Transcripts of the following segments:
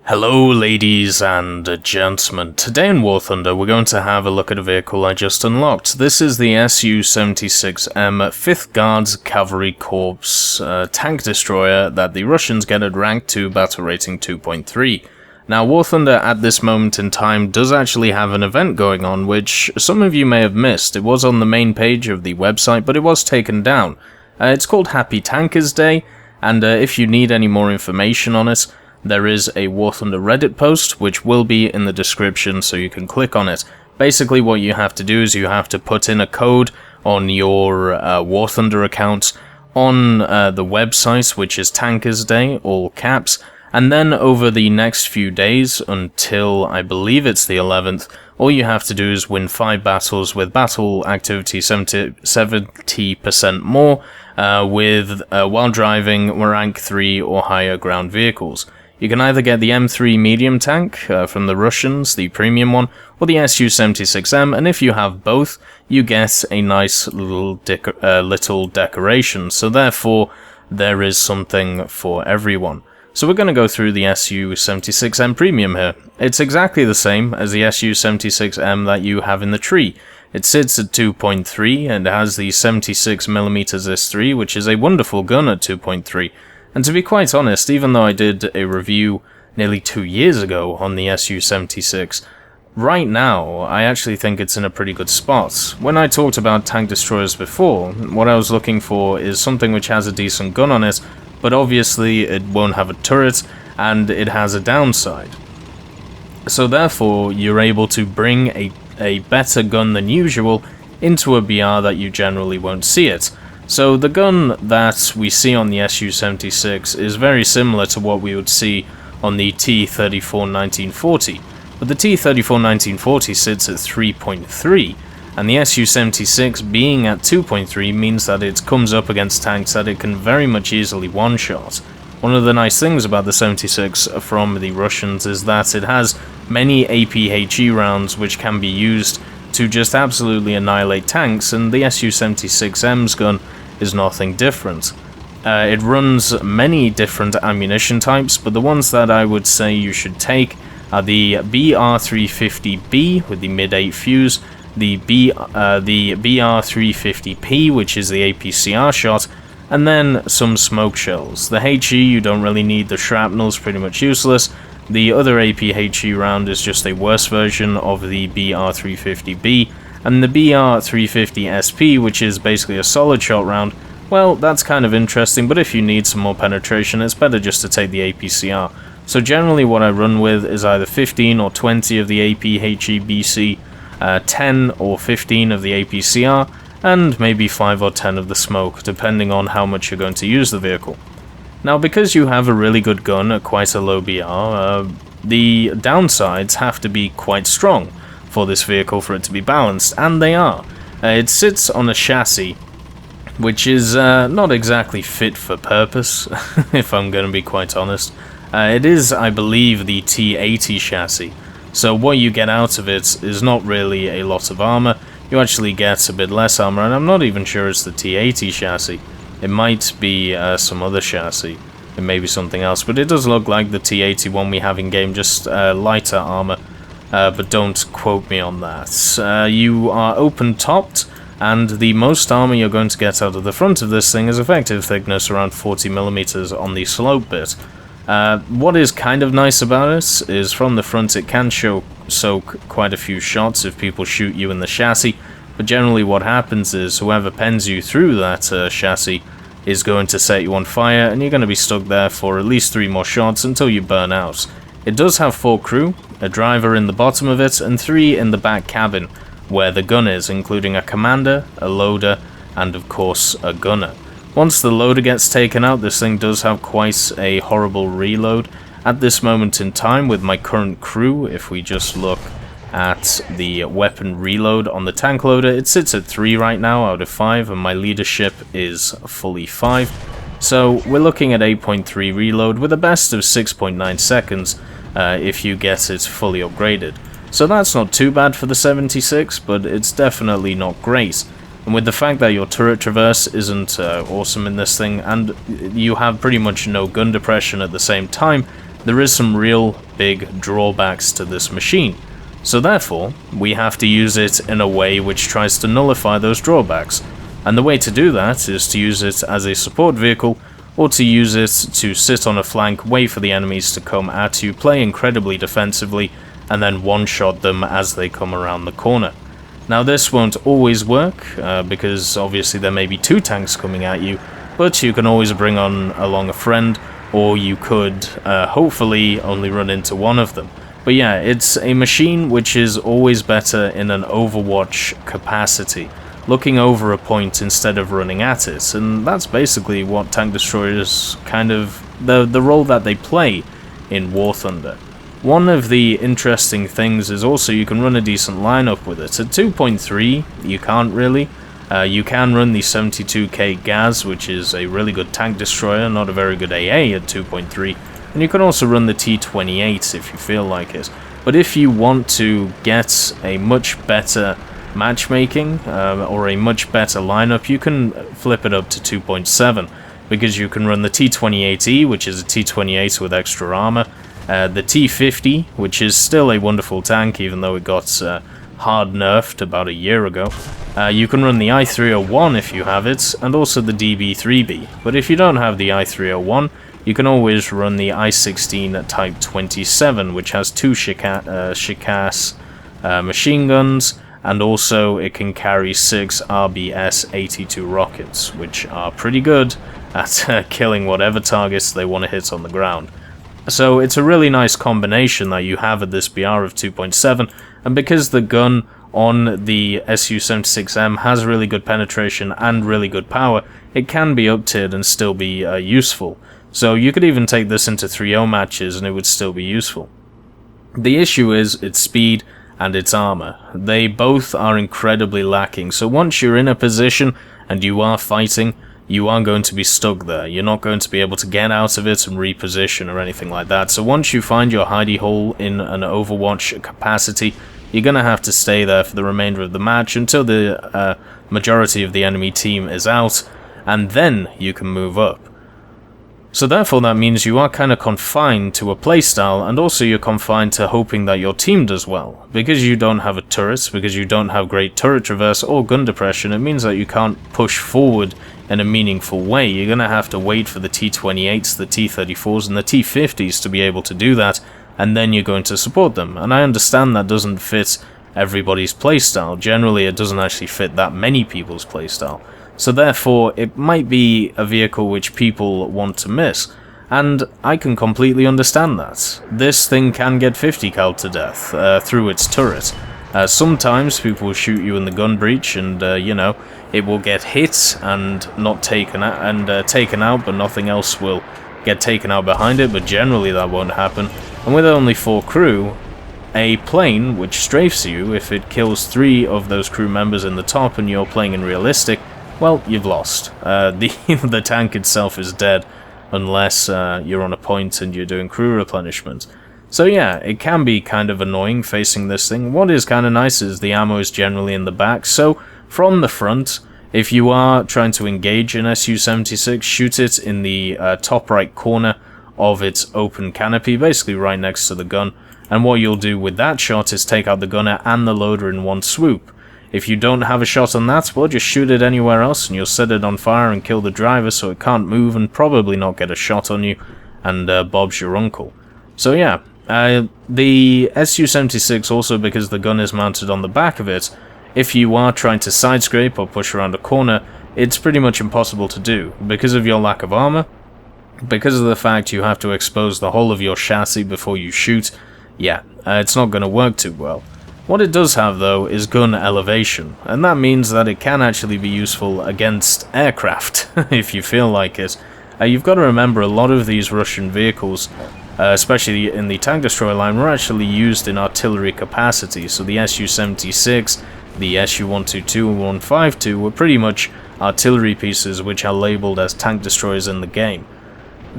Hello ladies and gentlemen, today in War Thunder we're going to have a look at a vehicle I just unlocked. This is the SU-76M 5th Guards Cavalry Corps tank destroyer that the Russians get at rank 2 battle rating 2.3. Now War Thunder at this moment in time does actually have an event going on which some of you may have missed. It was on the main page of the website but it was taken down. It's called Happy Tankers Day, and if you need any more information on it, there is a War Thunder Reddit post, which will be in the description, so you can click on it. Basically what you have to do is you have to put in a code on your War Thunder account on the website, which is Tankers Day, all caps, and then over the next few days, until I believe it's the 11th, all you have to do is win 5 battles with battle activity 70% more, while driving rank 3 or higher ground vehicles. You can either get the M3 medium tank from the Russians, the premium one, or the SU-76M, and if you have both, you get a nice little decoration, so therefore there is something for everyone. So we're going to go through the SU-76M premium here. It's exactly the same as the SU-76M that you have in the tree. It sits at 2.3 and has the 76mm S3, which is a wonderful gun at 2.3. And to be quite honest, even though I did a review nearly 2 years ago on the SU-76, right now I actually think it's in a pretty good spot. When I talked about tank destroyers before, what I was looking for is something which has a decent gun on it, but obviously it won't have a turret, and it has a downside. So therefore, you're able to bring a better gun than usual into a BR that you generally won't see it. So the gun that we see on the SU-76 is very similar to what we would see on the T-34-1940, but the T-34-1940 sits at 3.3, and the SU-76 being at 2.3 means that it comes up against tanks that it can very much easily one-shot. One of the nice things about the 76 from the Russians is that it has many APHE rounds which can be used to just absolutely annihilate tanks, and the SU-76M's gun is nothing different. It runs many different ammunition types, but the ones that I would say you should take are the BR350B with the mid-8 fuse, the BR350P, which is the APCR shot, and then some smoke shells. The HE you don't really need, the shrapnel's pretty much useless. The other APHE round is just a worse version of the BR350B, and the BR350SP, which is basically a solid shot round, well, that's kind of interesting, but if you need some more penetration, it's better just to take the APCR. So generally what I run with is either 15 or 20 of the APHE BC, 10 or 15 of the APCR, and maybe 5 or 10 of the smoke, depending on how much you're going to use the vehicle. Now, because you have a really good gun at quite a low BR, the downsides have to be quite strong for this vehicle for it to be balanced, and they are. It sits on a chassis which is not exactly fit for purpose, if I'm going to be quite honest. It is, I believe, the T80 chassis, so what you get out of it is not really a lot of armor. You actually get a bit less armor, and I'm not even sure it's the T80 chassis. It might be some other chassis, it may be something else, but it does look like the T80 one we have in game, just lighter armor. But don't quote me on that. You are open-topped, and the most armor you're going to get out of the front of this thing is effective thickness around 40mm on the slope bit. What is kind of nice about it is from the front it can soak quite a few shots if people shoot you in the chassis, but generally what happens is whoever pens you through that chassis is going to set you on fire, and you're going to be stuck there for at least 3 more shots until you burn out. It does have 4 crew, a driver in the bottom of it, and 3 in the back cabin, where the gun is, including a commander, a loader, and of course a gunner. Once the loader gets taken out, this thing does have quite a horrible reload. At this moment in time, with my current crew, if we just look at the weapon reload on the tank loader, it sits at 3 right now out of 5, and my leadership is fully 5. So we're looking at 8.3 reload with a best of 6.9 seconds if you get it fully upgraded. So that's not too bad for the 76, but it's definitely not great. And with the fact that your turret traverse isn't awesome in this thing, and you have pretty much no gun depression at the same time, there is some real big drawbacks to this machine. So therefore, we have to use it in a way which tries to nullify those drawbacks. And the way to do that is to use it as a support vehicle, or to use it to sit on a flank, wait for the enemies to come at you, play incredibly defensively, and then one-shot them as they come around the corner. Now this won't always work, because obviously there may be 2 tanks coming at you, but you can always bring along a friend, or you could hopefully only run into one of them. But yeah, it's a machine which is always better in an overwatch capacity, looking over a point instead of running at it, and that's basically what tank destroyers kind of, the role that they play in War Thunder. One of the interesting things is also you can run a decent lineup with it. At 2.3, you can't really. You can run the 72K Gaz, which is a really good tank destroyer, not a very good AA at 2.3. And you can also run the T-28 if you feel like it. But if you want to get a much better matchmaking, or a much better lineup, you can flip it up to 2.7, because you can run the T-28E, which is a T-28 with extra armor, the T-50, which is still a wonderful tank, even though it got hard nerfed about a year ago. You can run the I-301 if you have it, and also the DB3B. But if you don't have the I-301, you can always run the I-16 Type 27, which has 2 Shikass machine guns, and also it can carry 6 RBS-82 rockets, which are pretty good at killing whatever targets they want to hit on the ground. So it's a really nice combination that you have at this BR of 2.7, and because the gun on the SU-76M has really good penetration and really good power, it can be up-tiered and still be useful. So you could even take this into 3-0 matches and it would still be useful. The issue is its speed and its armor. They both are incredibly lacking, so once you're in a position and you are fighting, you are going to be stuck there. You're not going to be able to get out of it and reposition or anything like that. So once you find your hidey hole in an Overwatch capacity, you're going to have to stay there for the remainder of the match until the majority of the enemy team is out, and then you can move up. So therefore that means you are kind of confined to a playstyle, and also you're confined to hoping that your team does well. Because you don't have a turret, because you don't have great turret traverse or gun depression, it means that you can't push forward in a meaningful way. You're going to have to wait for the T-28s, the T-34s and the T-50s to be able to do that, and then you're going to support them. And I understand that doesn't fit everybody's playstyle. Generally it doesn't actually fit that many people's playstyle. So therefore, it might be a vehicle which people want to miss, and I can completely understand that. This thing can get 50 cal to death through its turret. Sometimes people will shoot you in the gun breach, and you know, it will get hit and not taken out, and taken out, but nothing else will get taken out behind it. But generally, that won't happen. And with only 4 crew, a plane which strafes you, if it kills 3 of those crew members in the top, and you're playing in realistic, well, you've lost. The tank itself is dead, unless you're on a point and you're doing crew replenishment. So yeah, it can be kind of annoying facing this thing. What is kind of nice is the ammo is generally in the back, so from the front, if you are trying to engage an SU-76, shoot it in the top right corner of its open canopy, basically right next to the gun, and what you'll do with that shot is take out the gunner and the loader in one swoop. If you don't have a shot on that, well, just shoot it anywhere else and you'll set it on fire and kill the driver so it can't move and probably not get a shot on you, and Bob's your uncle. So yeah, the SU-76 also, because the gun is mounted on the back of it, if you are trying to side scrape or push around a corner, it's pretty much impossible to do because of your lack of armor, because of the fact you have to expose the whole of your chassis before you shoot. Yeah, it's not going to work too well. What it does have, though, is gun elevation, and that means that it can actually be useful against aircraft, if you feel like it. You've got to remember a lot of these Russian vehicles, especially in the tank destroyer line, were actually used in artillery capacity, so the SU-76, the SU-122 and 152 were pretty much artillery pieces which are labelled as tank destroyers in the game.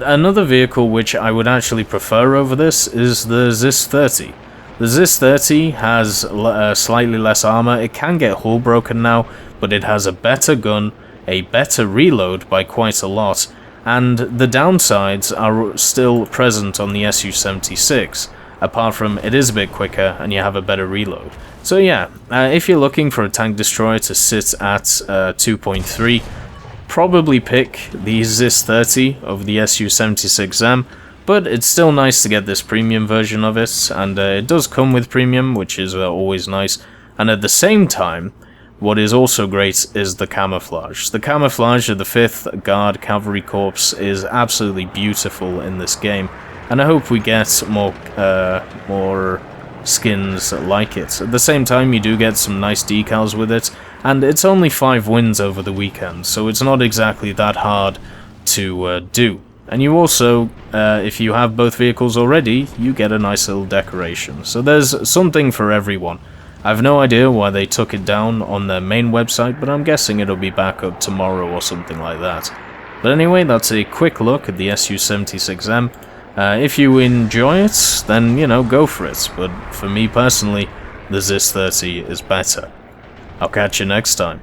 Another vehicle which I would actually prefer over this is the ZIS-30. The ZIS-30 has slightly less armor. It can get hull broken now, but it has a better gun, a better reload by quite a lot, and the downsides are still present on the SU-76, apart from it is a bit quicker and you have a better reload. So yeah, if you're looking for a tank destroyer to sit at 2.3, probably pick the ZIS-30 of the SU-76M, but it's still nice to get this premium version of it, and it does come with premium, which is always nice. And at the same time, what is also great is the camouflage. The camouflage of the 5th Guard Cavalry Corps is absolutely beautiful in this game, and I hope we get more skins like it. At the same time, you do get some nice decals with it, and it's only 5 wins over the weekend, so it's not exactly that hard to do. And you also, if you have both vehicles already, you get a nice little decoration. So there's something for everyone. I have no idea why they took it down on their main website, but I'm guessing it'll be back up tomorrow or something like that. But anyway, that's a quick look at the SU-76M. If you enjoy it, then, you know, go for it. But for me personally, the ZIS-30 is better. I'll catch you next time.